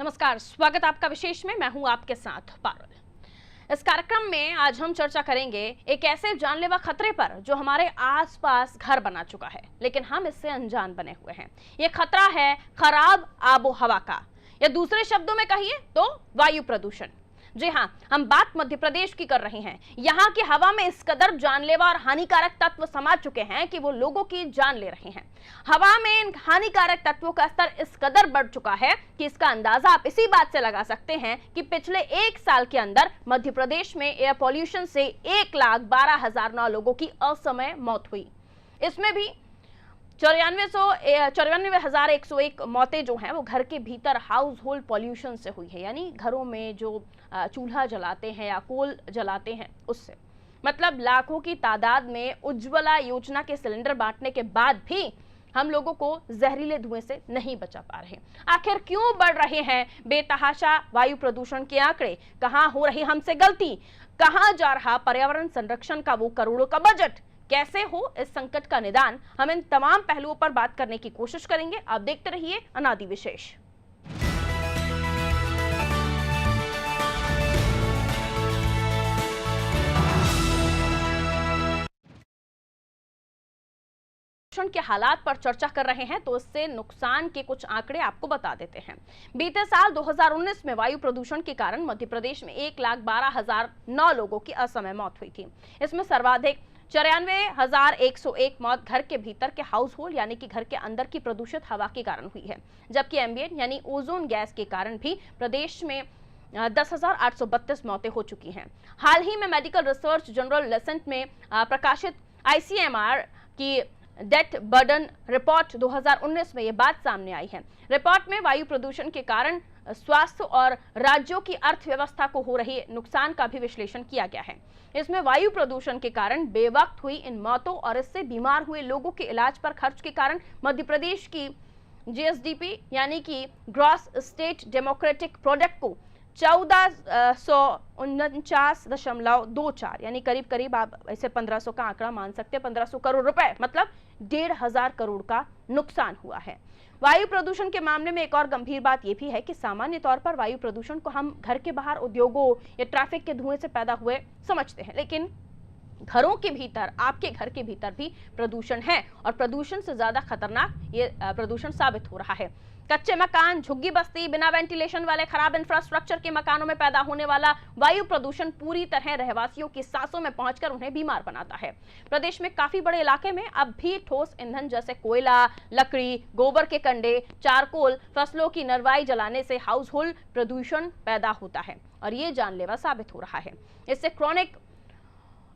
नमस्कार, स्वागत आपका विशेष में। मैं हूं आपके साथ पारुल। इस कार्यक्रम में आज हम चर्चा करेंगे एक ऐसे जानलेवा खतरे पर जो हमारे आसपास घर बना चुका है, लेकिन हम इससे अनजान बने हुए हैं। ये खतरा है खराब आबो हवा का, या दूसरे शब्दों में कहिए तो वायु प्रदूषण। जी हाँ, हम बात मध्य प्रदेश की कर रहे हैं। यहाँ की हवा में इस कदर जानलेवा और हानिकारक तत्व समा चुके हैं कि वो लोगों की जान ले रहे हैं। हवा में इन हानिकारक तत्वों का स्तर इस कदर बढ़ चुका है कि इसका अंदाजा आप इसी बात से लगा सकते हैं कि पिछले एक साल के अंदर मध्य प्रदेश में एयर पॉल्यूशन से 1,12,009 लोगों की असमय मौत हुई। इसमें भी 94,101 मौतें जो हैं वो घर के भीतर हाउस होल्ड पॉल्यूशन से हुई है, यानी घरों में जो चूल्हा जलाते हैं या कोल जलाते हैं उससे। मतलब लाखों की तादाद में उज्ज्वला योजना के सिलेंडर बांटने के बाद भी हम लोगों को जहरीले धुएं से नहीं बचा पा रहे। आखिर क्यों बढ़ रहे हैं बेतहाशा वायु प्रदूषण के आंकड़े? कहां हो रही हमसे गलती? कहां जा रहा पर्यावरण संरक्षण का वो करोड़ों का बजट? कैसे हो इस संकट का निदान? हम इन तमाम पहलुओं पर बात करने की कोशिश करेंगे। आप देखते रहिए अनादि विशेष। के हालात पर चर्चा कर रहे हैं तो इससे नुकसान के कुछ आंकड़े आपको बता देते हैं। बीते साल 2019 में वायु प्रदूषण के कारण मध्य प्रदेश में 1,12,009 लोगों की असमय मौत हुई थी। इसमें सर्वाधिक 94,101 मौत घर के भीतर के हाउस होल्ड यानी कि घर के अंदर की प्रदूषित हवा के कारण हुई है, जबकि एम्बिएंट यानी ओजोन गैस के कारण भी प्रदेश में 10,832 मौतें हो चुकी हैं। हाल ही में मेडिकल रिसर्च जर्नल लेसेंट में प्रकाशित ICMR की डेथ बर्डन रिपोर्ट 2019 में ये बात सामने आई है। रिपोर्ट में वायु प्रदूषण के कारण स्वास्थ्य और राज्यों की अर्थव्यवस्था को हो रही नुकसान का भी विश्लेषण किया गया है। इसमें वायु प्रदूषण के कारण बेवक्त हुई इन मौतों और इससे बीमार हुए लोगों के इलाज पर खर्च के कारण मध्य प्रदेश की GSDP यानी कि ग्रॉस स्टेट डेमोक्रेटिक प्रोडक्ट को 1449.24 यानी करीब करीब आप ऐसे 1500 का आंकड़ा मान सकते हैं, 1500 करोड़ रुपए, मतलब 1,500 करोड़ का नुकसान हुआ है। वायु प्रदूषण के मामले में एक और गंभीर बात यह भी है कि सामान्य तौर पर वायु प्रदूषण को हम घर के बाहर उद्योगों या ट्रैफिक के धुएं से पैदा हुए समझते हैं, लेकिन घरों के भीतर, आपके घर के भीतर भी प्रदूषण है और प्रदूषण से ज्यादा खतरनाक ये प्रदूषण साबित हो रहा है। कच्चे मकान, झुग्गी बस्ती, बिना वेंटिलेशन वाले खराब इंफ्रास्ट्रक्चर के मकानों में पैदा होने वाला वायु प्रदूषण पूरी तरह रहवासियों की सांसों में पहुंचकर उन्हें बीमार बनाता है। प्रदेश में काफी बड़े इलाके में अब भी ठोस ईंधन जैसे कोयला, लकड़ी, गोबर के कंडे, चारकोल, फसलों की नरवाई जलाने से हाउस होल्ड प्रदूषण पैदा होता है और ये जानलेवा साबित हो रहा है। इससे chronic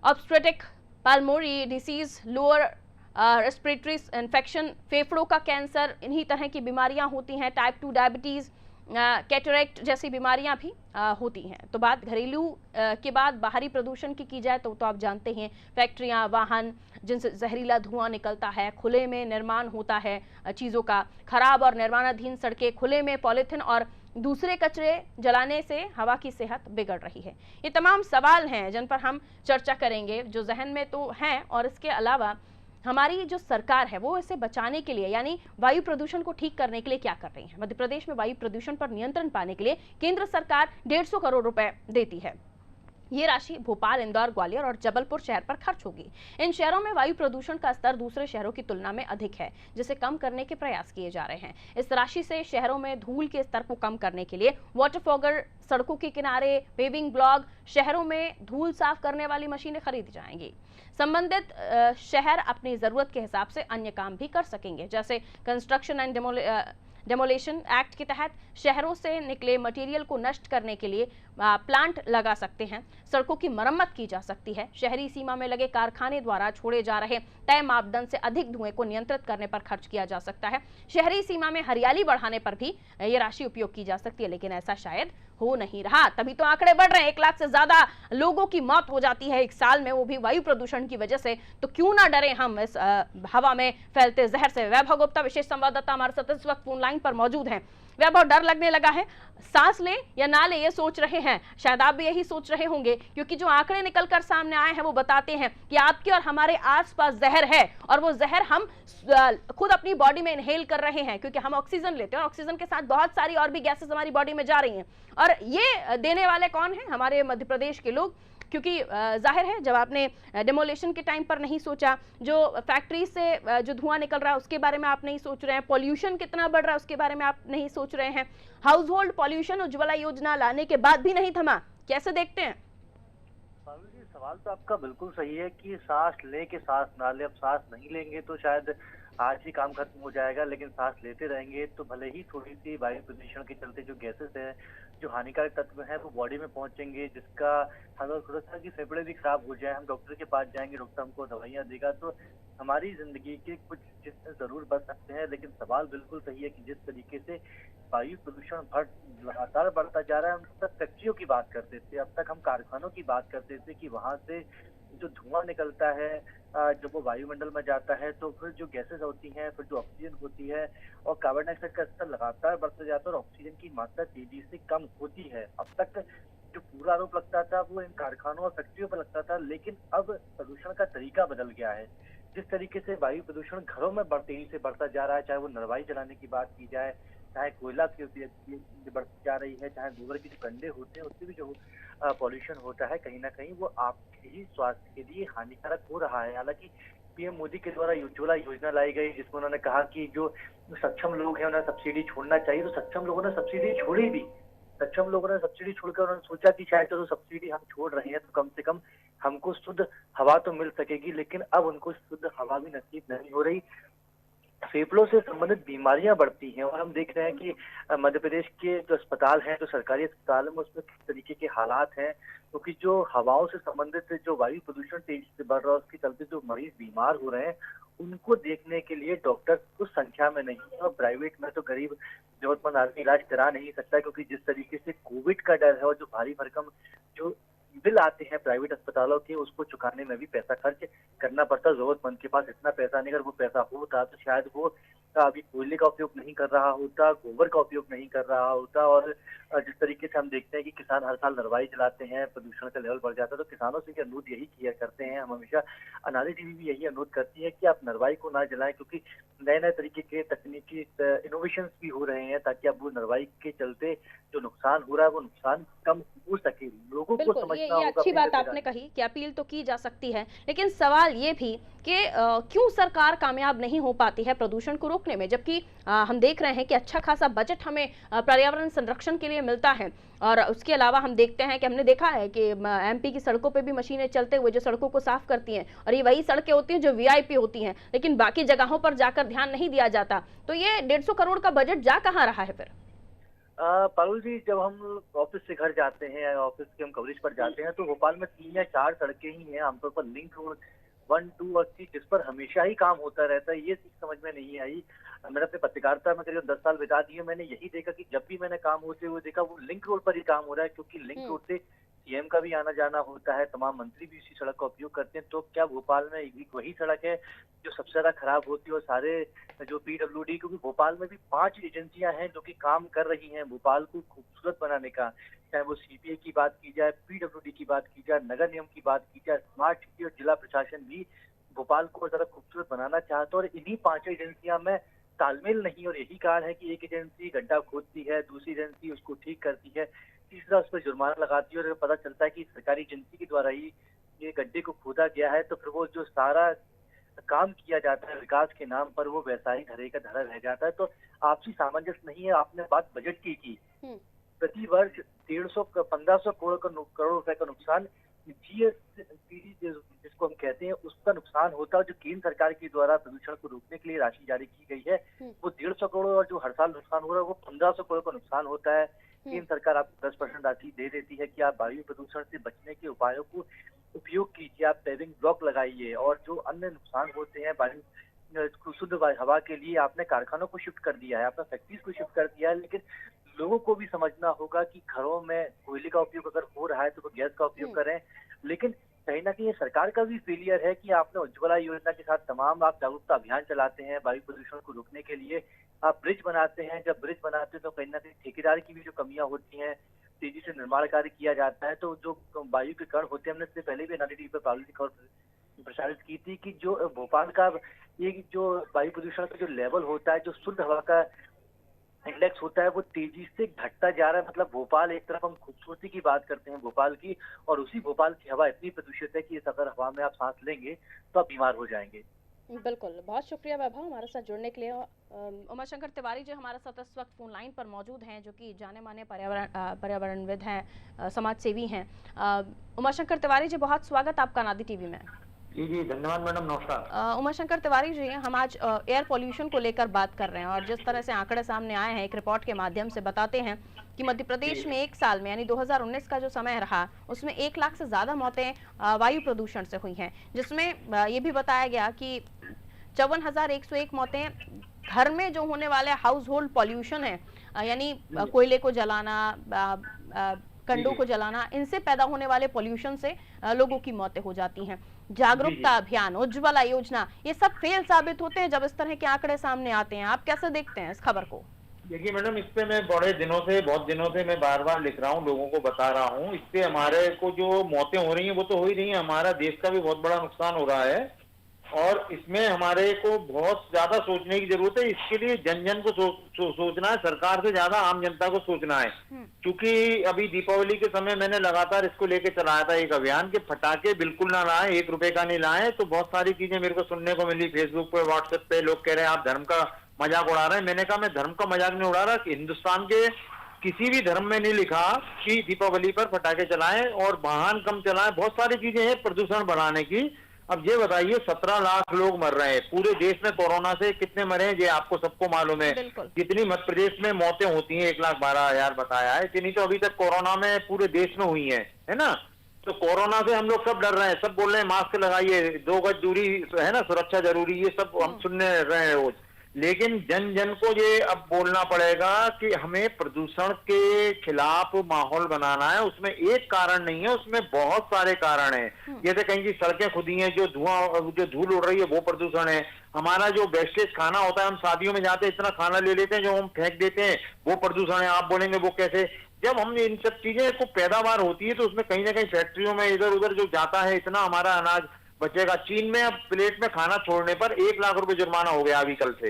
obstetric pulmonary disease, lower respiratory infection, फेफड़ों का कैंसर, इन्हीं तरह की बीमारियां होती हैं। टाइप 2 डायबिटीज, कैटरेक्ट जैसी बीमारियां भी होती हैं। तो बात घरेलू के बाद बाहरी प्रदूषण की जाए तो आप जानते हैं, फैक्ट्रियां, वाहन जिनसे जहरीला धुआं निकलता है, खुले में निर्माण होता है चीज़ों का, खराब और निर्माणाधीन सड़कें, खुले में पॉलीथिन और दूसरे कचरे जलाने से हवा की सेहत बिगड़ रही है। ये तमाम सवाल हैं जिन पर हम चर्चा करेंगे, जो जहन में तो हैं, और इसके अलावा हमारी जो सरकार है वो इसे बचाने के लिए यानी वायु प्रदूषण को ठीक करने के लिए क्या कर रही है। मध्य प्रदेश में वायु प्रदूषण पर नियंत्रण पाने के लिए केंद्र सरकार 150 करोड़ रुपए देती है। ये राशि भोपाल, इंदौर, ग्वालियर और जबलपुर शहर पर खर्च होगी। इन शहरों में वायु प्रदूषण का स्तर दूसरे शहरों की तुलना में अधिक है, जिसे कम करने के प्रयास किए जा रहे हैं। इस राशि से शहरों में धूल के स्तर को कम करने के लिए वाटर फॉगर, सड़कों के किनारे पेविंग ब्लॉक, शहरों में धूल साफ करने वाली मशीनें खरीदी जाएंगी। संबंधित शहर अपनी जरूरत के हिसाब से अन्य काम भी कर सकेंगे, जैसे कंस्ट्रक्शन एंड डेमोलेशन एक्ट के तहत शहरों से निकले मटेरियल को नष्ट करने के लिए प्लांट लगा सकते हैं। सड़कों की मरम्मत की जा सकती है। शहरी सीमा में लगे कारखाने द्वारा छोड़े जा रहे तय मापदंड से अधिक धुएं को नियंत्रित करने पर खर्च किया जा सकता है। शहरी सीमा में हरियाली बढ़ाने पर भी ये राशि उपयोग की जा सकती है, लेकिन ऐसा शायद हो हो नहीं रहा, तभी तो आंकड़े बढ़ रहे हैं। 1 लाख से ज्यादा लोगों की मौत हो जाती है एक साल में, वो भी वायु प्रदूषण की वजह से। तो क्यों ना डरे हम इस हवा में फैलते जहर से। वैभव गुप्ता विशेष संवाददाता हमारे साथ इस वक्त फोन लाइन पर मौजूद हैं। वैभव, डर लगने लगा है, सांस लें या ना लें ये सोच रहे हैं, शायद आप भी यही सोच रहे होंगे, क्योंकि जो आंकड़े निकलकर सामने आए हैं वो बताते हैं कि आपके और हमारे आसपास जहर है, और वो जहर हम खुद अपनी बॉडी में इनहेल कर रहे हैं, क्योंकि हम ऑक्सीजन लेते हैं और ऑक्सीजन के साथ बहुत सारी और भी गैसेस हमारी बॉडी में जा रही हैं। और ये देने वाले कौन हैं? हमारे मध्य प्रदेश के लोग, क्योंकि जाहिर है जब आपने डेमोलेशन के टाइम पर नहीं सोचा, जो फैक्ट्री से जो धुआं निकल रहा है उसके बारे में आप नहीं सोच रहे हैं, पॉल्यूशन कितना बढ़ रहा है उसके बारे में आप नहीं सोच रहे हैं, हाउस होल्ड पॉल्यूशन उज्ज्वला योजना लाने के बाद भी नहीं थमा, कैसे देखते हैं? सवाल तो आपका बिल्कुल सही है कि सांस ले के सांस ना ले। अब सांस नहीं लेंगे तो शायद आज ही काम खत्म हो जाएगा, लेकिन सांस लेते रहेंगे तो भले ही थोड़ी सी वायु प्रदूषण के चलते जो गैसेस है, जो हानिकारक तत्व है वो बॉडी में पहुंचेंगे, जिसका हमें थोड़ा सा कि फेफड़े भी खराब हो जाए, हम डॉक्टर के पास जाएंगे, डॉक्टर हमको दवाइयां देगा, तो हमारी जिंदगी के कुछ जिससे जरूर बच सकते हैं। लेकिन सवाल बिल्कुल सही है कि जिस तरीके से वायु प्रदूषण लगातार बढ़ता जा रहा है, हम तक फैक्ट्रियों की बात करते थे, अब तक हम कारखानों की बात करते थे कि वहां से जो धुआं निकलता है, जब वो वायुमंडल में जाता है तो फिर जो गैसेस होती हैं, फिर जो ऑक्सीजन होती है, और कार्बन डाइऑक्साइड का स्तर लगातार बढ़ता जाता है और ऑक्सीजन की मात्रा तेजी से कम होती है। अब तक जो पूरा आरोप लगता था वो इन कारखानों और फैक्ट्रियों पर लगता था, लेकिन अब प्रदूषण का तरीका बदल गया है। जिस तरीके से वायु प्रदूषण घरों में तेजी से बढ़ता जा रहा है, चाहे वो नरवाई जलाने की बात की जाए, चाहे कोयला की बढ़ती जा रही है, चाहे गोबर के जो कंडे होते हैं उससे भी जो पॉल्यूशन होता है, कहीं ना कहीं वो आपके ही स्वास्थ्य के लिए हानिकारक हो रहा है। हालांकि पीएम मोदी के द्वारा उज्ज्वला योजना लाई गई, जिसमें उन्होंने कहा कि जो सक्षम लोग हैं उन्हें सब्सिडी छोड़ना चाहिए, तो सक्षम लोगों ने सब्सिडी छोड़ी भी। सक्षम लोगों ने सब्सिडी छोड़कर उन्होंने सोचा कि शायद चलो सब्सिडी हम छोड़ रहे हैं तो कम से कम हमको शुद्ध हवा तो मिल सकेगी, लेकिन अब उनको शुद्ध हवा भी नसीब नहीं हो रही। फेफड़ों से संबंधित बीमारियां बढ़ती हैं, और हम देख रहे हैं कि मध्य प्रदेश के जो अस्पताल हैं, जो सरकारी अस्पताल है, उसमें किस तरीके के हालात हैं, क्योंकि जो हवाओं से संबंधित जो वायु प्रदूषण तेजी से बढ़ रहा है उसके चलते जो मरीज बीमार हो रहे हैं उनको देखने के लिए डॉक्टर कुछ संख्या में नहीं है, और प्राइवेट में तो गरीब जरूरतमंद आदमी इलाज करा नहीं सकता, क्योंकि जिस तरीके से कोविड का डर है और जो भारी भरकम जो बिल आते हैं प्राइवेट अस्पतालों के, उसको चुकाने में भी पैसा खर्च करना पड़ता है। जरूरतमंद के पास इतना पैसा नहीं, अगर वो पैसा होता तो शायद वो अभी कोयले का उपयोग नहीं कर रहा होता, गोबर का उपयोग नहीं कर रहा होता। और जिस तरीके से हम देखते हैं कि किसान हर साल नरवाई जलाते हैं, प्रदूषण का लेवल बढ़ जाता है, तो किसानों से अनुरोध यही किया करते हैं हम हमेशा, अनारी टीवी भी यही अनुरोध करती है कि आप नरवाई को ना जलाएं, क्योंकि नए नए तरीके के तकनीकी इनोवेशन भी हो रहे हैं, ताकि अब वो नरवाई के चलते जो नुकसान हो रहा है वो नुकसान कम हो सके। लोगों को समझना होगा। अच्छी बात आपने कही कि अपील तो की जा सकती है, लेकिन सवाल ये भी कि क्यों सरकार कामयाब नहीं हो पाती है प्रदूषण को रोकने में, जबकि हम देख रहे हैं कि अच्छा खासा बजट हमें पर्यावरण संरक्षण के लिए मिलता है। और उसके अलावा हम देखते हैं कि हमने देखा है कि एमपी की सड़कों पे भी मशीनें चलते हुए जो सड़कों को साफ करती हैं, और ये वही सड़कें होती हैं जो वीआईपी होती हैं, लेकिन बाकी जगहों पर जाकर ध्यान नहीं दिया जाता। तो ये 150 करोड़ का बजट जा कहाँ रहा है फिर? पारुल जी, जब हम ऑफिस से घर जाते हैं या ऑफिस के हम कवरेज पर जाते हैं, तो भोपाल में 3 या 4 सड़कें ही हैं आमतौर पर, लिंक रोड 1, 2 और 3, जिस पर हमेशा ही काम होता रहता है। ये चीज समझ में नहीं आई। मैंने अपने पत्रकारिता में करीब 10 साल बिता दिए, मैंने यही देखा कि जब भी मैंने काम होते हुए देखा वो लिंक रोड पर ही काम हो रहा है, क्योंकि लिंक रोड से सीएम का भी आना जाना होता है, तमाम मंत्री भी इसी सड़क का उपयोग करते हैं। तो क्या भोपाल में एक वही सड़क है जो सबसे ज्यादा खराब होती है? और सारे जो पीडब्ल्यूडी, क्योंकि भोपाल में भी 5 एजेंसियां हैं जो कि काम कर रही हैं भोपाल को खूबसूरत बनाने का, चाहे वो सीपीए की बात की जाए, पीडब्ल्यूडी की बात की जाए, नगर निगम की बात की जाए, स्मार्ट सिटी और जिला प्रशासन भी भोपाल को जरा खूबसूरत बनाना चाहता है, और इन्हीं 5 एजेंसियां में तालमेल नहीं। और यही कारण है कि एक एजेंसी गड्ढा खोदती है, दूसरी एजेंसी उसको ठीक करती है, तीसरा उस पर जुर्माना लगाती है, और पता चलता है कि सरकारी एजेंसी के द्वारा ही ये गड्ढे को खोदा गया है, तो फिर वो जो सारा काम किया जाता है विकास के नाम पर वो वैसा ही धरे का धरा रह जाता है। तो आपसी सामंजस्य नहीं है। आपने बात बजट की प्रति वर्ष 1500 करोड़ रुपए का नुकसान जीएसटी जिसको हम कहते हैं उसका नुकसान होता है। जो केंद्र सरकार के द्वारा प्रदूषण को रोकने के लिए राशि जारी की गई है वो 150 करोड़, और जो हर साल नुकसान हो रहा है वो 1500 करोड़ का नुकसान होता है। केंद्र सरकार आपको 10% राशि दे देती है कि आप वायु प्रदूषण से बचने के उपायों को उपयोग कीजिए, आप पेविंग ब्लॉक लगाइए, और जो अन्य नुकसान होते हैं वायु शुद्ध हवा के लिए आपने कारखानों को शिफ्ट कर दिया है, आपने फैक्ट्रीज को शिफ्ट कर दिया है, लेकिन लोगों को भी समझना होगा कि घरों में कोयले का उपयोग अगर हो रहा है तो वो गैस का उपयोग करें। लेकिन कहीं ना कहीं ये सरकार का भी फेलियर है कि आपने उज्ज्वला योजना के साथ तमाम आप जागरूकता अभियान चलाते हैं वायु प्रदूषण को रोकने के लिए, आप ब्रिज बनाते हैं, जब ब्रिज बनाते हैं तो कहीं ना कहीं ठेकेदार की भी जो कमियां होती हैं, तेजी से निर्माण कार्य किया जाता है, तो जो वायु के कण होते हैं, हमने इससे पहले भी एनडीटीवी पर प्रारूपिक खबर प्रसारित की थी कि जो भोपाल का ये जो वायु प्रदूषण का जो लेवल होता है, जो शुद्ध हवा का इंडेक्स होता है, वो तेजी से घटता जा रहा है। मतलब भोपाल, एक तरफ हम खूबसूरती की बात करते हैं भोपाल की, और उसी भोपाल की हवा इतनी प्रदूषित है कि इस अगर हवा में आप सांस लेंगे तो आप बीमार हो जाएंगे। बिल्कुल, बहुत शुक्रिया वैभव हमारे साथ जुड़ने के लिए। उमाशंकर तिवारी जी हमारे साथ इस वक्त फोन लाइन पर मौजूद हैं, जो कि जाने माने पर्यावरणविद हैं, समाज सेवी हैं। उमाशंकर तिवारी जी, बहुत स्वागत आपका नादी टीवी में। जी जी, धन्यवाद मैडम, नमस्कार। उमाशंकर तिवारी जी, हम आज एयर पोल्यूशन को लेकर बात कर रहे हैं, और जिस तरह से आंकड़े सामने आए हैं, एक रिपोर्ट के माध्यम से बताते हैं कि मध्य प्रदेश में एक साल में यानी 2019 का जो समय रहा, उसमें 1 लाख से ज्यादा मौतें वायु प्रदूषण से हुई हैं, जिसमें ये भी बताया गया कि 54,101 मौतें घर में जो होने वाले हाउस होल्ड पॉल्यूशन है, यानी कोयले को जलाना, कंडों को जलाना, इनसे पैदा होने वाले पोल्यूशन से लोगों की मौतें हो जाती हैं। जागरूकता अभियान, उज्ज्वला योजना, ये सब फेल साबित होते हैं जब इस तरह के आंकड़े सामने आते हैं। आप कैसे देखते हैं इस खबर को? देखिए मैडम, इस पे मैं बहुत दिनों से मैं बार बार लिख रहा हूँ, लोगों को बता रहा हूँ। इससे हमारे को जो मौतें हो रही हैं वो तो हो ही रही हैं, हमारा देश का भी बहुत बड़ा नुकसान हो रहा है, और इसमें हमारे को बहुत ज्यादा सोचने की जरूरत है। इसके लिए जन जन को सोचना है, सरकार से ज्यादा आम जनता को सोचना है। क्योंकि अभी दीपावली के समय मैंने लगातार इसको लेके चलाया था एक अभियान के पटाखे बिल्कुल ना लाएं, 1 रुपए का नहीं लाएं। तो बहुत सारी चीजें मेरे को सुनने को मिली फेसबुक पे, व्हाट्सएप पे, लोग कह रहे हैं आप धर्म का मजाक उड़ा रहे हैं। मैंने कहा मैं धर्म का मजाक नहीं उड़ा रहा, हिंदुस्तान के किसी भी धर्म में नहीं लिखा कि दीपावली पर पटाखे चलाएं और वाहन कम चलाएं। बहुत सारी चीजें हैं प्रदूषण बढ़ाने की। अब ये बताइए, 17 लाख लोग मर रहे हैं पूरे देश में, कोरोना से कितने मरे हैं ये आपको सबको मालूम है। जितनी मध्य प्रदेश में मौतें होती हैं 1,12,000 बताया है, इतनी तो अभी तक कोरोना में पूरे देश में हुई है ना। तो कोरोना से हम लोग सब डर रहे हैं, सब बोल रहे हैं मास्क लगाइए, 2 गज दूरी है ना, सुरक्षा जरूरी, ये सब हम सुनने रहे हैं रोज। लेकिन जन जन को ये अब बोलना पड़ेगा कि हमें प्रदूषण के खिलाफ माहौल बनाना है। उसमें एक कारण नहीं है, उसमें बहुत सारे कारण हैं। जैसे कहीं की सड़कें खुदी हैं, जो धूल उड़ रही है वो प्रदूषण है। हमारा जो वेस्टेज खाना होता है, हम शादियों में जाते हैं इतना खाना ले लेते हैं जो हम फेंक देते हैं, वो प्रदूषण है। आप बोलेंगे वो कैसे? जब हम इन सब चीजें को पैदावार होती है तो उसमें कहीं ना कहीं फैक्ट्रियों में इधर उधर जो जाता है, इतना हमारा अनाज बचेगा। चीन में अब प्लेट में खाना छोड़ने पर 1 लाख रुपए जुर्माना हो गया अभी कल से,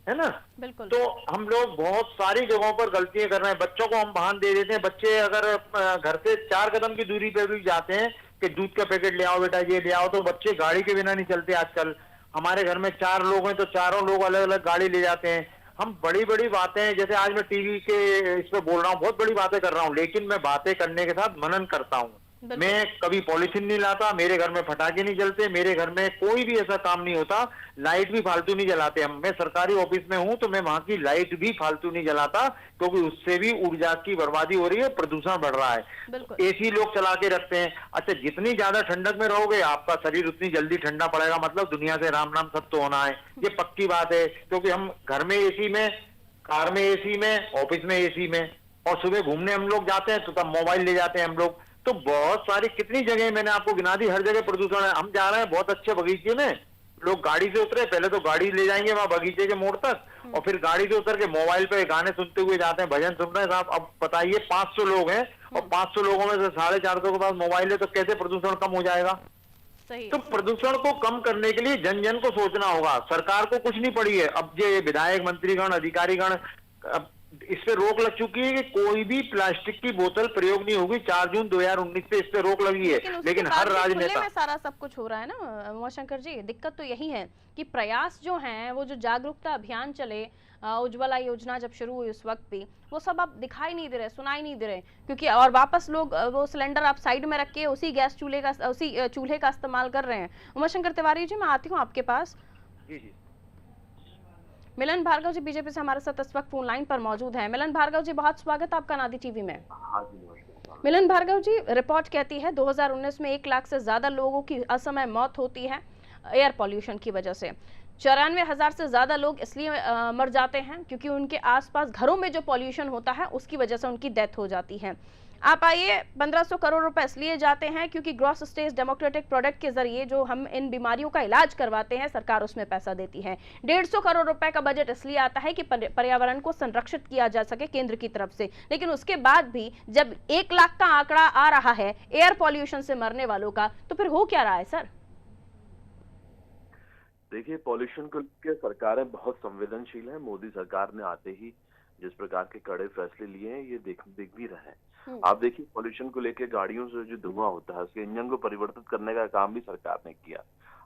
है ना। बिल्कुल। तो हम लोग बहुत सारी जगहों पर गलतियां कर रहे हैं। बच्चों को हम वाहन दे देते हैं, बच्चे अगर घर से 4 कदम की दूरी पे भी जाते हैं कि दूध का पैकेट ले आओ बेटा, ये ले आओ, तो बच्चे गाड़ी के बिना नहीं चलते आजकल। हमारे घर में 4 लोग हैं तो चारों लोग अलग अलग गाड़ी ले जाते हैं। हम बड़ी बड़ी बातें, जैसे आज मैं टीवी के इस पे बोल रहा हूँ, बहुत बड़ी बातें कर रहा हूँ, लेकिन मैं बातें करने के साथ मनन करता हूँ। मैं कभी पॉलिथीन नहीं लाता, मेरे घर में पटाखे नहीं जलते, मेरे घर में कोई भी ऐसा काम नहीं होता। लाइट भी फालतू नहीं जलाते हम। मैं सरकारी ऑफिस में हूं तो मैं वहां की लाइट भी फालतू नहीं जलाता, क्योंकि उससे भी ऊर्जा की बर्बादी हो रही है, प्रदूषण बढ़ रहा है। एसी लोग चला के रखते हैं। अच्छा, जितनी ज्यादा ठंडक में रहोगे आपका शरीर उतनी जल्दी ठंडा पड़ेगा, मतलब दुनिया से राम नाम सब तो होना है, ये पक्की बात है। क्योंकि हम घर में एसी में, कार में एसी में, ऑफिस में एसी में, और सुबह घूमने हम लोग जाते हैं तो तब मोबाइल ले जाते हैं हम लोग। तो बहुत सारी कितनी जगह मैंने आपको गिना दी, हर जगह प्रदूषण है। हम जा रहे हैं बहुत अच्छे बगीचे में, लोग गाड़ी से उतरे, पहले तो गाड़ी ले जाएंगे वहां बगीचे के मोड़ तक, और फिर गाड़ी से उतर के मोबाइल पे गाने सुनते हुए जाते हैं, भजन सुन रहे हैं साहब। अब बताइए 500 लोग हैं और 500 लोगों में से 450 के पास मोबाइल है, तो कैसे प्रदूषण कम हो जाएगा? तो प्रदूषण को कम करने के लिए जन जन को सोचना होगा, सरकार को कुछ नहीं पड़ी है। अब ये विधायक, मंत्रीगण, अधिकारीगण, इस पे रोक लग चुकी है कि कोई भी प्लास्टिक की बोतल प्रयोग नहीं होगी। 4 जून 2019 से इस पे रोक लगी है, लेकिन हर राजनेता में सारा सब कुछ हो रहा है ना उमाशंकर जी। दिक्कत तो यही है कि प्रयास जो हैं, वो जो जागरूकता अभियान चले, उज्ज्वला योजना जब शुरू हुई उस वक्त भी, वो सब अब दिखाई नहीं दे रहे, सुनाई नहीं दे रहे, क्योंकि और वापस लोग वो सिलेंडर आप साइड में रख के उसी गैस चूल्हे का इस्तेमाल कर रहे हैं। उमाशंकर तिवारी जी, मैं आती हूँ आपके पास। जी। मिलन भार्गव जी बीजेपी से हमारे साथ इस वक्त फोन लाइन पर मौजूद हैं। मिलन भार्गव जी, बहुत स्वागत आपका नादी टीवी में। मिलन भार्गव जी, रिपोर्ट कहती है 2019 में 1 लाख से ज्यादा लोगों की असमय मौत होती है एयर पॉल्यूशन की वजह से। 94,000 से ज्यादा लोग इसलिए मर जाते हैं क्योंकि उनके आसपास घरों में जो पॉल्यूशन होता है उसकी वजह से उनकी डेथ हो जाती है। आप आइए, 1500 करोड़ रुपए इसलिए जाते हैं क्योंकि ग्रॉस स्टेट डेमोक्रेटिक प्रोडक्ट के जरिए जो हम इन बीमारियों का इलाज करवाते हैं सरकार उसमें पैसा देती है। 150 करोड़ रुपए का बजट इसलिए आता है कि पर्यावरण को संरक्षित किया जा सके केंद्र की तरफ से, लेकिन उसके बाद भी जब 1 लाख का आंकड़ा आ रहा है एयर पॉल्यूशन से मरने वालों का, तो फिर हो क्या रहा है सर? देखिए, पॉल्यूशन को लेकर सरकारें बहुत संवेदनशील हैं। मोदी सरकार ने आते ही जिस प्रकार के कड़े फैसले लिए हैं ये दिख भी रहे हैं। आप देखिए, पॉल्यूशन को लेकर गाड़ियों से जो धुआं होता है उसके इंजन को परिवर्तित करने का काम भी सरकार ने किया।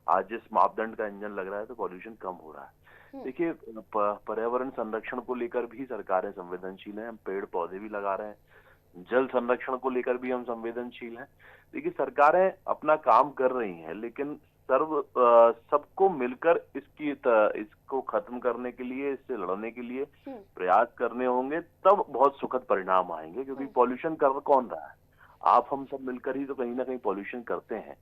आज जिस मापदंड का इंजन लग रहा है तो पॉल्यूशन कम हो रहा है। देखिए, पर्यावरण संरक्षण को लेकर भी सरकारें संवेदनशील हैं। हम पेड़ पौधे भी लगा रहे हैं। जल संरक्षण को लेकर भी हम संवेदनशील हैं। देखिए, सरकारें अपना काम कर रही हैं, लेकिन सबको मिलकर इसको खत्म करने के लिए, इससे लड़ने के लिए प्रयास करने होंगे, तब बहुत सुखद परिणाम आएंगे। क्योंकि पॉल्यूशन कर कौन रहा है? आप हम सब मिलकर ही तो कहीं ना कहीं पॉल्यूशन करते हैं।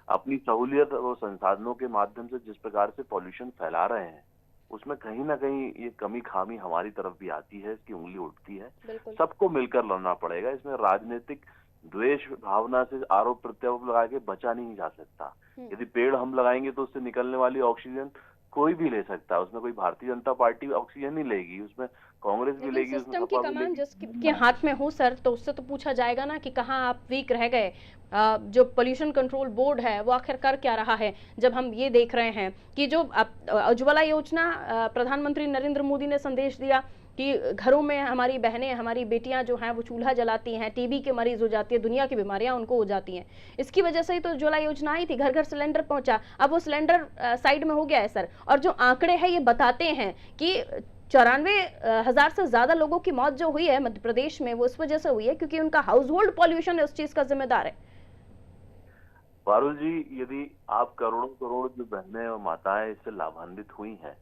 अपनी सहूलियत और संसाधनों के माध्यम से जिस प्रकार से पॉल्यूशन फैला रहे हैं उसमें कहीं ना कहीं ये कमी खामी हमारी तरफ भी आती है, इसकी उंगली उठती है। सबको मिलकर लड़ना पड़ेगा। इसमें राजनीतिक द्वेष भावना से आरोप प्रत्यारोप लगा के बचा नहीं जा सकता। यदि पेड़ हम लगाएंगे तो उससे निकलने वाली ऑक्सीजन कोई भी ले सकता है। उसमें कोई भारतीय जनता पार्टी ऑक्सीजन नहीं लेगी, उसमें कांग्रेस भी लेगी, उसमें सिस्टम की कमान जिसके हाथ में हो सर, तो उससे तो पूछा जाएगा ना कि कहाँ आप वीक रह गए। जो पोल्यूशन कंट्रोल बोर्ड है वो आखिर कर क्या रहा है, जब हम ये देख रहे हैं कि जो उज्ज्वला योजना प्रधानमंत्री नरेंद्र मोदी ने संदेश दिया कि घरों में हमारी बहनें, हमारी बेटियां जो हैं वो चूल्हा जलाती हैं, टीबी के मरीज हो जाती है, दुनिया की बीमारियां उनको हो जाती हैं। इसकी वजह से ही तो उज्ज्वला योजना आई थी, घर घर सिलेंडर पहुंचा। अब वो सिलेंडर साइड में हो गया है सर। और जो आंकड़े हैं ये बताते हैं कि 94,000 से ज्यादा लोगों की मौत जो हुई है मध्य प्रदेश में वो इस वजह से हुई है क्योंकि उनका हाउस होल्ड पॉल्यूशन उस चीज का जिम्मेदार है। पारुल जी, यदि आप करोड़ों करोड़ जो बहनें और माताएं इससे लाभान्वित हुई हैं,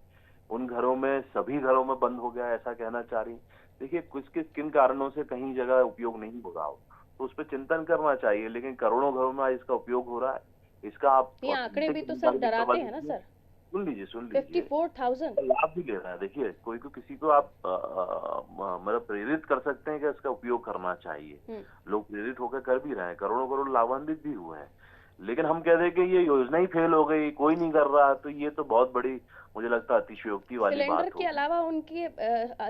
उन घरों में सभी घरों में बंद हो गया ऐसा कहना चाह रही। देखिए, किन कारणों से कहीं जगह उपयोग नहीं हो रहा हो तो उस पर चिंतन करना चाहिए, लेकिन करोड़ों घरों में इसका उपयोग हो रहा है। इसका आप ये आंकड़े भी तो सर डराते हैं ना सर। सुन लीजिए 54,000 लाभ भी ले रहा है। देखिए, कोई को किसी को आप मतलब प्रेरित कर सकते हैं कि इसका उपयोग करना चाहिए। लोग प्रेरित होकर कर भी रहे हैं, करोड़ों करोड़ लाभान्वित भी हुए हैं। लेकिन हम कह दें कि ये योजना ही फेल हो गई, कोई नहीं कर रहा, तो ये तो बहुत बड़ी मुझे लगता है अतिशयोक्ति वाली बात है। सिलेंडर के अलावा उनकी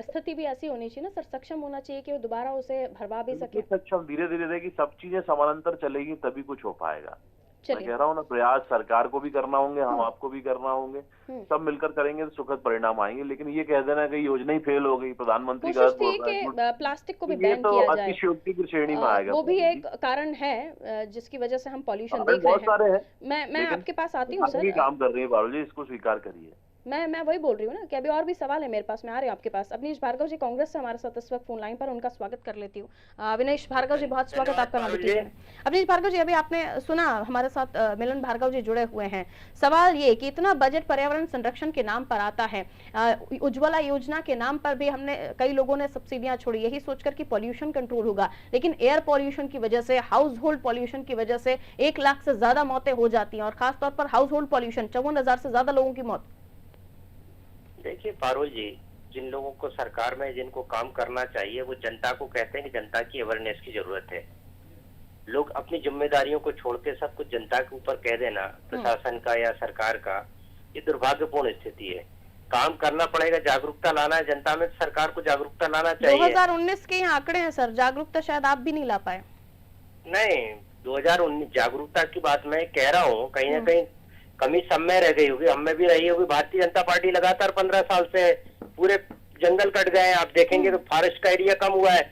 स्थिति भी ऐसी होनी चाहिए ना सर, सक्षम होना चाहिए कि वो दोबारा उसे भरवा भी सके। सक्षम धीरे धीरे देखिए, सब चीजें समानांतर चलेगी तभी कुछ हो पाएगा। मैं कह रहा हूँ ना, प्रयास सरकार को भी करना होंगे, हम आपको भी करना होंगे, सब मिलकर करेंगे तो सुखद परिणाम आएंगे। लेकिन ये कह देना कि योजना ही फेल हो गई, प्रधानमंत्री प्लास्टिक को भी बैन किया जाए, अतिशयोक्ति की श्रेणी में आएगा। वो भी एक कारण है जिसकी वजह से हम पॉल्यूशन देख रहे हैं। मैं आपके पास आती हूँ सर। काम कर रही है बाबू जी, इसको स्वीकार करिए। मैं वही बोल रही हूँ ना कि अभी और भी सवाल है मेरे पास, मैं आ रही हूँ आपके पास। अवनीश भार्गव जी कांग्रेस से हमारे साथ इस वक्त फोन लाइन पर, उनका स्वागत कर लेती हूँ। अवनीश भार्गव जी, बहुत स्वागत आपका नॉमिनेशन में। अवनीश भार्गव जी, अभी आपने सुना, हमारे साथ मिलन भार्गव जी जुड़े हुए हैं। सवाल ये कि इतना बजट पर्यावरण संरक्षण के नाम पर आता है, उज्ज्वला योजना के नाम पर भी हमने कई लोगों ने सब्सिडियां छोड़ी यही सोचकर कि पॉल्यूशन कंट्रोल होगा, लेकिन एयर पॉल्यूशन की वजह से, हाउस होल्ड पॉल्यूशन की वजह से 1 लाख से ज्यादा मौतें हो जाती हैं, और खासतौर पर हाउस होल्ड पॉल्यूशन 54,000 से ज्यादा लोगों की मौत। देखिए पारुल जी, जिन लोगों को सरकार में जिनको काम करना चाहिए वो जनता को कहते हैं कि जनता की अवेयरनेस की जरूरत है। लोग अपनी जिम्मेदारियों को छोड़ के सब कुछ जनता के ऊपर कह देना, प्रशासन का या सरकार का, ये दुर्भाग्यपूर्ण स्थिति है। काम करना पड़ेगा, जागरूकता लाना है जनता में, सरकार को जागरूकता लाना चाहिए। 2019 के आंकड़े हैं सर, जागरूकता शायद आप भी नहीं ला पाए। नहीं, 2019 जागरूकता की बात मैं कह रहा हूँ, कहीं ना कहीं कमी सब में रह गई होगी, हम में भी रही होगी। भारतीय जनता पार्टी लगातार 15 साल से पूरे जंगल कट गए हैं। आप देखेंगे तो फॉरेस्ट का एरिया कम हुआ है।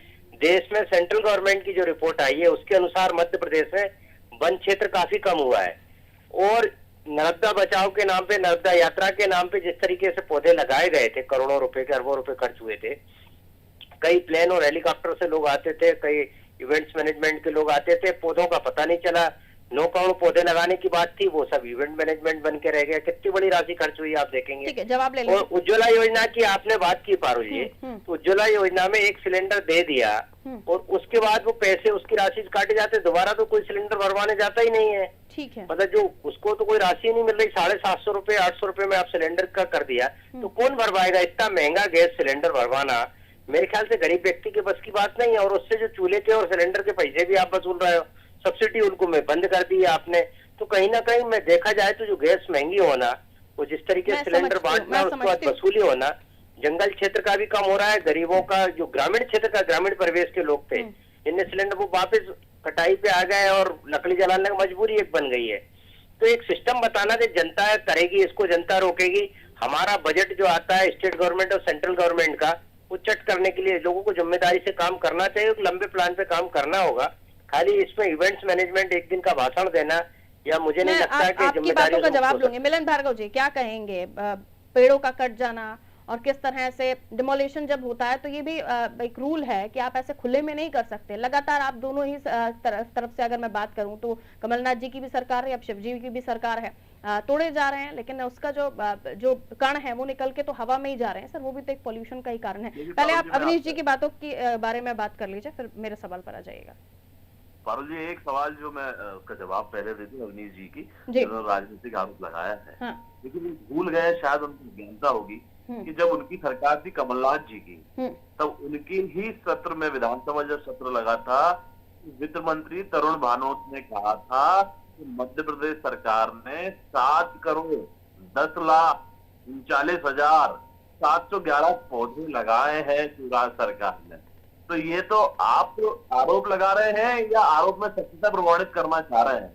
देश में सेंट्रल गवर्नमेंट की जो रिपोर्ट आई है उसके अनुसार मध्य प्रदेश में वन क्षेत्र काफी कम हुआ है। और नर्मदा बचाओ के नाम पे, नर्मदा यात्रा के नाम पे जिस तरीके से पौधे लगाए गए थे, करोड़ों रुपए के, अरबों रुपए खर्च हुए थे। कई प्लेन और हेलीकॉप्टर से लोग आते थे, कई इवेंट्स मैनेजमेंट के लोग आते थे, पौधों का पता नहीं चला, 9 करोड़ पौधे लगाने की बात थी, वो सब इवेंट मैनेजमेंट बन के रह गया। कितनी बड़ी राशि खर्च हुई आप देखेंगे। ठीक है, जवाब ले लीजिए। और उज्ज्वला योजना की आपने बात की पारुल जी, तो उज्ज्वला योजना में एक सिलेंडर दे दिया और उसके बाद वो पैसे, उसकी राशि काटे जाते, दोबारा तो कोई सिलेंडर भरवाने जाता ही नहीं है। ठीक है, मतलब जो उसको तो कोई राशि नहीं मिल रही, 750 रुपए 800 रुपए में आप सिलेंडर का कर दिया, तो कौन भरवाएगा? इतना महंगा गैस सिलेंडर भरवाना मेरे ख्याल से गरीब व्यक्ति के बस की बात नहीं है। और उससे जो चूल्हे के और सिलेंडर के पैसे भी आप वसूल रहे हो, सब्सिडी उनको में बंद कर दी है आपने। तो कहीं ना कहीं मैं देखा जाए तो जो गैस महंगी होना, वो जिस तरीके से सिलेंडर बांटना, उसके बाद वसूली होना, जंगल क्षेत्र का भी कम हो रहा है, गरीबों का, जो ग्रामीण क्षेत्र का, ग्रामीण परिवेश के लोग थे जिनने सिलेंडर वो वापस कटाई पे आ गए और लकड़ी जलाने की मजबूरी एक बन गई है। तो एक सिस्टम बताना कि जनता करेगी इसको, जनता रोकेगी। हमारा बजट जो आता है स्टेट गवर्नमेंट और सेंट्रल गवर्नमेंट का, वो चट करने के लिए लोगों को जिम्मेदारी से काम करना चाहिए, एक लंबे प्लान पे काम करना होगा। खाली इसमें इवेंट्स मैनेजमेंट, एक दिन का भाषण देना, या मुझे नहीं लगता कि आपकी बातों का जवाब लूंगी। मिलन भार्गव जी, क्या कहेंगे? पेड़ों का कट जाना और किस तरह से डिमोलिशन जब होता है तो ये भी एक रूल है कि आप ऐसे खुले में नहीं कर सकते। लगातार आप दोनों ही तरफ से अगर मैं बात करूं तो कमलनाथ जी की भी सरकार है, अब शिव जी की भी सरकार है, तोड़े जा रहे हैं, लेकिन उसका जो कण है वो निकल के तो हवा में ही जा रहे हैं सर। वो भी तो एक पोल्यूशन का ही कारण है। पहले आप अवनीश जी की बातों की बारे में बात कर लीजिए, फिर मेरे सवाल पर आ जाइएगा। पारुल जी, एक सवाल जो मैं उसका जवाब पहले देती हूँ अवनीश जी की, जिन्होंने राजनीतिक आरोप लगाया है। हाँ। लेकिन भूल गए, शायद उनको ज्ञानता होगी कि जब उनकी सरकार थी कमलनाथ जी की, तब उनकी ही सत्र में, विधानसभा जब सत्र लगा था, वित्त मंत्री तरुण भानोत ने कहा था कि मध्य प्रदेश सरकार ने 7,39,39,711 पौधे लगाए हैं शिवराज सरकार ने। तो ये तो आप आरोप लगा रहे हैं या आरोप में सत्यता प्रमाणित करना चाह रहे हैं?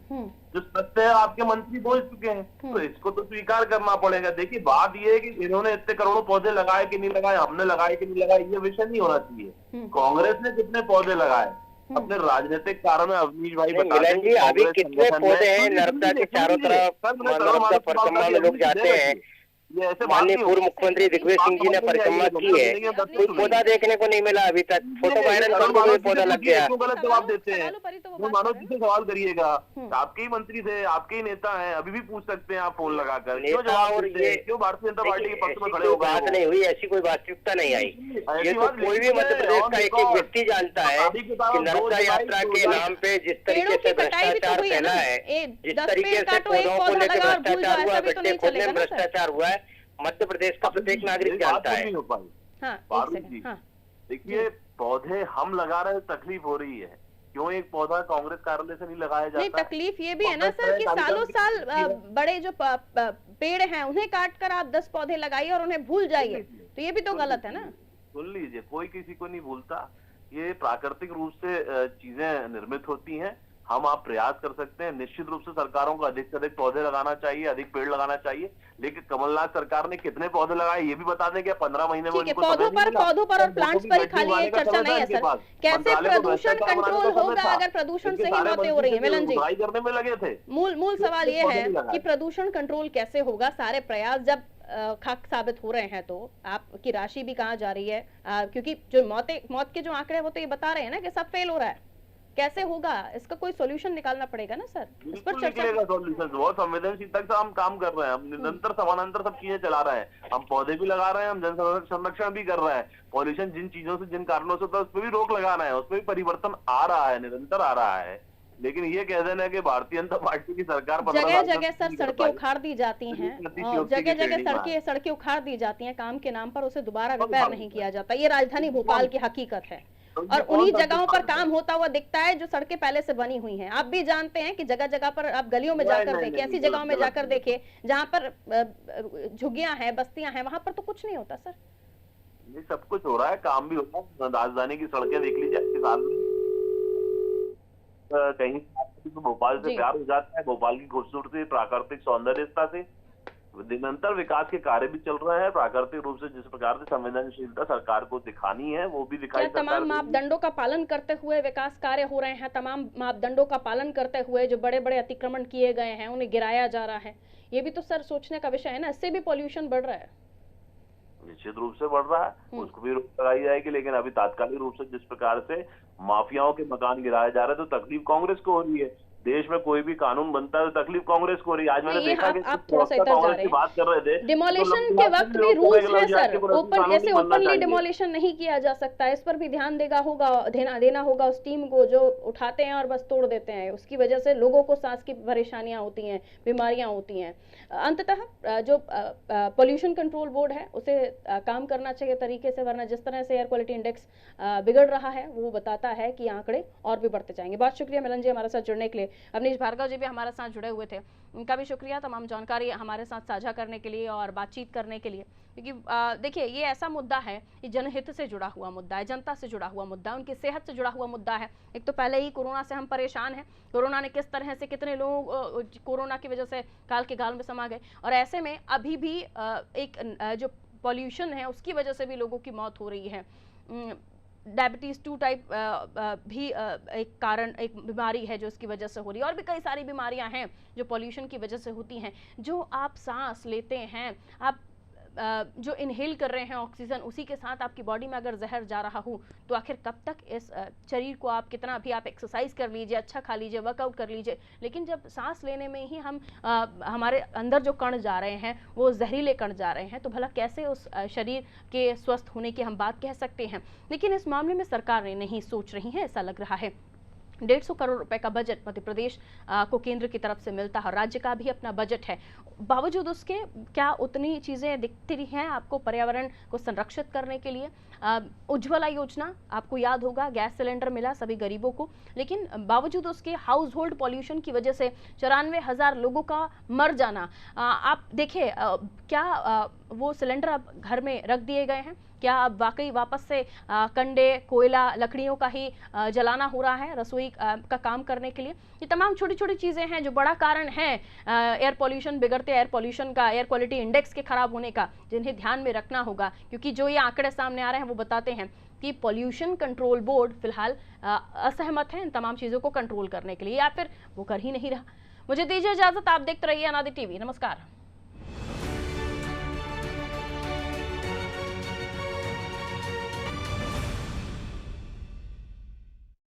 जो सत्य है आपके मंत्री बोल चुके हैं, तो इसको तो स्वीकार करना पड़ेगा। देखिए, बात ये है कि इन्होंने इतने करोड़ों पौधे लगाए कि नहीं लगाए, हमने लगाए कि नहीं लगाए, ये विषय नहीं होना चाहिए। कांग्रेस ने कितने पौधे लगाए अपने राजनीतिक कारण में अवनीश भाई बता दें। अभी कितने पौधे हैं नर्मदा के चारों तरफ, नर्मदा परिक्रमा में लोग जाते हैं। माननीय पूर्व मुख्यमंत्री दिग्विजय सिंह जी ने परिक्रमा की है, कोई पौधा देखने को नहीं मिला अभी तक। फोटो वायरल कर दो, पौधा लग गया। गलत जवाब देते हैं। मानव जी से सवाल करिएगा, आपके ही मंत्री थे, आपके ही नेता हैं, अभी भी पूछ सकते हैं आप फोन लगाकर। क्यों भारतीय जनता पार्टी के पक्ष में खड़े हो? बात नहीं हुई, ऐसी कोई वास्तविकता नहीं आई। ये तो कोई भी मध्य प्रदेश का एक एक व्यक्ति जानता है कि नर्मदा यात्रा के नाम पे जिस तरीके से भ्रष्टाचार फैला है, जिस तरीके से पौधों को लेकर भ्रष्टाचार हुआ, गड्ढे खोदने में भ्रष्टाचार हुआ है, मध्य प्रदेश का प्रत्येक नागरिक जानता है। देखिए, पौधे हम लगा रहे हैं, तकलीफ हो रही है। क्यों एक पौधा कांग्रेस कार्यालय से नहीं लगाया जाता? नहीं, तकलीफ ये भी है ना सर कि सालों साल बड़े जो पेड़ हैं उन्हें काट कर आप 10 पौधे लगाइए और उन्हें भूल जाइए, तो ये भी तो गलत है ना। सुन लीजिए, कोई किसी को नहीं भूलता। ये प्राकृतिक रूप से चीजें निर्मित होती हैं। हम आप प्रयास कर सकते हैं, निश्चित रूप से सरकारों को अधिक से अधिक पौधे लगाना चाहिए, अधिक पेड़ लगाना चाहिए। लेकिन कमलनाथ सरकार ने कितने पौधे लगाए ये भी बता दें क्या? 15 महीने में पौधों पर और प्लांट्स पर खाली एक चर्चा नहीं है सर। कैसे प्रदूषण कंट्रोल होगा अगर प्रदूषण से ही मौतें हो रही है? मिलन जी, करने में लगे थे। मूल सवाल ये है कि प्रदूषण कंट्रोल कैसे होगा? सारे प्रयास जब खाक साबित हो रहे हैं तो आपकी राशि भी कहाँ जा रही है? क्योंकि जो मौत के जो आंकड़े हैं वो तो ये बता रहे हैं ना कि सब फेल हो रहा है। कैसे होगा? इसका कोई सॉल्यूशन निकालना पड़ेगा ना सर। इस पर चर्चा सॉल्यूशन बहुत संवेदनशीलता से हम काम कर रहे हैं। हम निरंतर समानांतर सब चीजें चला रहे हैं। हम पौधे भी लगा रहे हैं, हम जन संरक्षण भी कर रहे हैं। पॉल्यूशन जिन चीजों से, जिन कारणों से होता है उस पर भी रोक लगाना है, उसमें भी परिवर्तन आ रहा है, निरंतर आ रहा है। लेकिन ये कह देना है कि भारतीय जनता पार्टी की सरकार जगह जगह सर सड़कें उखाड़ दी जाती हैं, जगह जगह सड़कें उखाड़ दी जाती हैं काम के नाम पर, उसे दोबारा रिपेयर नहीं किया जाता। ये राजधानी भोपाल की हकीकत है और उन्हीं जगहों पर काम होता हुआ दिखता है जो सड़कें पहले से बनी हुई हैं। आप भी जानते हैं कि जगह जगह पर आप गलियों में जाकर देखिए, ऐसी जगहों में जाकर देखिए जहां पर झुग्गियां हैं, बस्तियां हैं, वहां पर तो कुछ नहीं होता सर। ये सब कुछ हो रहा है, काम भी होता है। राजधानी की सड़कें देख लीजिए, साल में कहीं तो भोपाल से प्यार हो जाता है, भोपाल की खूबसूरती, प्राकृतिक सौंदर्यता से। निरंतर विकास के कार्य भी चल रहे हैं। प्राकृतिक रूप से जिस प्रकार से संवेदनशीलता सरकार को दिखानी है वो भी दिखाई। तमाम मापदंडों का पालन करते हुए विकास कार्य हो रहे हैं, तमाम मापदंडों का पालन करते हुए जो बड़े बड़े अतिक्रमण किए गए हैं उन्हें गिराया जा रहा है। ये भी तो सर सोचने का विषय है ना। इससे भी पॉल्यूशन बढ़ रहा है। निश्चित रूप से बढ़ रहा है, उसको भी रोक लगाई जाएगी। लेकिन अभी तात्कालिक रूप से जिस प्रकार से माफियाओं के मकान गिराए जा रहे हैं तो तकलीफ कांग्रेस को हो रही है। देश में कोई भी कानून बनता है तो तकलीफ कांग्रेस को हो रही है। आज मैंने देखा कि आप थोड़ा सा इधर जा कांग्रेस रहे की बात कर रहे थे, डिमोलिशन के वक्त भी रूल्स है सर, ओपन ऐसे ओपनली डिमोलिशन नहीं किया जा सकता, इस पर भी ध्यान देना होगा उस टीम को जो उठाते हैं और बस तोड़ देते हैं, उसकी वजह से लोगों को सांस की परेशानियां होती हैं, बीमारियां होती हैं। अंततः जो पोल्यूशन कंट्रोल बोर्ड है उसे काम करना चाहिए तरीके से, वरना जिस तरह से एयर क्वालिटी इंडेक्स बिगड़ रहा है वो बताता है कि आंकड़े और भी बढ़ते जाएंगे। बहुत शुक्रिया मिलन जी हमारे साथ जुड़ने के लिए। अवनीश भार्गव जी भी हमारे साथ जुड़े हुए थे, उनका भी शुक्रिया तमाम जानकारी हमारे साथ साझा करने के लिए और बातचीत करने के लिए, क्योंकि देखिए ये ऐसा मुद्दा है, ये जनहित से जुड़ा हुआ मुद्दा है, जनता से जुड़ा हुआ मुद्दा है, उनकी सेहत से जुड़ा हुआ मुद्दा है। एक तो पहले ही कोरोना से हम परेशान हैं, कोरोना ने किस तरह से कितने लोग कोरोना की वजह से काल के गाल में समा गए, और ऐसे में अभी भी एक जो पॉल्यूशन है उसकी वजह से भी लोगों की मौत हो रही है। डायबिटीज 2 टाइप भी एक कारण, एक बीमारी है जो इसकी वजह से हो रही है, और भी कई सारी बीमारियां हैं जो पॉल्यूशन की वजह से होती हैं। जो आप सांस लेते हैं, आप जो इनहेल कर रहे हैं ऑक्सीजन, उसी के साथ आपकी बॉडी में अगर जहर जा रहा हो तो आखिर कब तक इस शरीर को आप कितना भी आप एक्सरसाइज कर लीजिए, अच्छा खा लीजिए, वर्कआउट कर लीजिए, लेकिन जब सांस लेने में ही हम हमारे अंदर जो कण जा रहे हैं वो जहरीले कण जा रहे हैं, तो भला कैसे उस शरीर के स्वस्थ होने की हम बात कह सकते हैं। लेकिन इस मामले में सरकार ने नहीं सोच रही है, ऐसा लग रहा है। 150 करोड़ रुपए का बजट मध्य प्रदेश को केंद्र की तरफ से मिलता है, राज्य का भी अपना बजट है, बावजूद उसके क्या उतनी चीज़ें दिखती रही हैं आपको पर्यावरण को संरक्षित करने के लिए। उज्ज्वला योजना आपको याद होगा, गैस सिलेंडर मिला सभी गरीबों को, लेकिन बावजूद उसके हाउस होल्ड पॉल्यूशन की वजह से 94,000 लोगों का मर जाना। आप देखिए क्या वो सिलेंडर अब घर में रख दिए गए हैं, क्या अब वाकई वापस से कंडे, कोयला, लकड़ियों का ही जलाना हो रहा है रसोई का काम करने के लिए। ये तमाम छोटी छोटी चीज़ें हैं जो बड़ा कारण है एयर पॉल्यूशन, बिगड़ते एयर पॉल्यूशन का, एयर क्वालिटी इंडेक्स के खराब होने का, जिन्हें ध्यान में रखना होगा, क्योंकि जो ये आंकड़े सामने आ रहे हैं वो बताते हैं कि पॉल्यूशन कंट्रोल बोर्ड फिलहाल असहमत है इन तमाम चीज़ों को कंट्रोल करने के लिए, या फिर वो कर ही नहीं रहा। मुझे दीजिए इजाजत, आप देखते रहिए अनादि टीवी। नमस्कार।